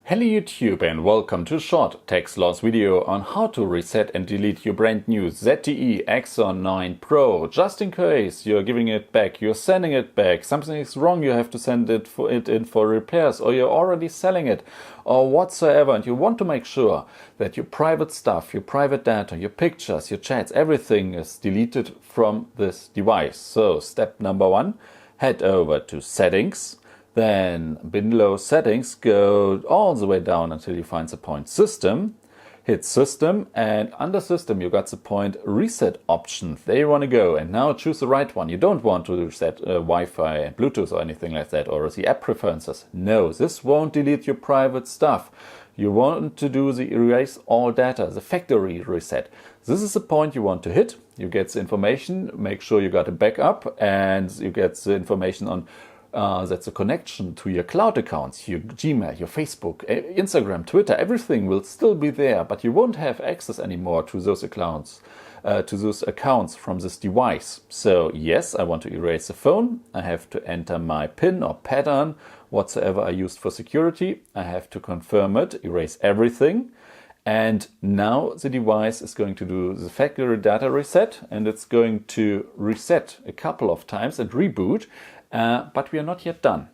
Hello YouTube and welcome to a short Techsloth video on how to reset and delete your brand new ZTE Axon 9 Pro. Just in case you're giving it back, you're sending it back, something is wrong, you have to send it in for repairs, or you're already selling it or whatsoever, and you want to make sure that your private stuff, your private data, your pictures, your chats, everything is deleted from this device. So step number one, head over to settings. Then below settings, go all the way down until you find the point system. Hit system, and under system you got the point reset option. There you want to go, and now choose the right one. You don't want to reset Wi-Fi and Bluetooth or anything like that, or the app preferences. No, this won't delete your private stuff. You want to do the erase all data, the factory reset. This is the point you want to hit. You get the information, make sure you got a backup, and you get the information on that's a connection to your cloud accounts, your Gmail, your Facebook, Instagram, Twitter. Everything will still be there, but you won't have access anymore to those accounts from this device. So yes, I want to erase the phone. I have to enter my PIN or pattern, whatsoever I used for security. I have to confirm it, erase everything. And now the device is going to do the factory data reset, and it's going to reset a couple of times and reboot. But we are not yet done.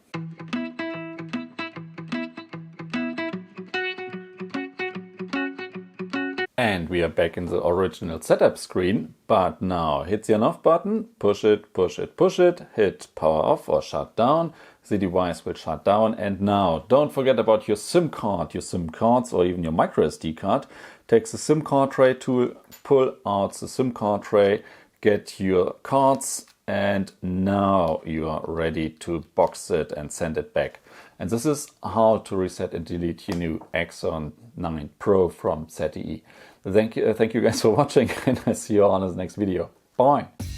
And we are back in the original setup screen, but now hit the on off button, push it, push it, push it, hit power off or shut down. The device will shut down, and now don't forget about your SIM card, your SIM cards, or even your micro SD card. Take the SIM card tray tool, pull out the SIM card tray, get your cards, and now you are ready to box it and send it back. And this is how to reset and delete your new Axon 9 Pro from ZTE. Thank you guys for watching, and I see you all in the next video. Bye!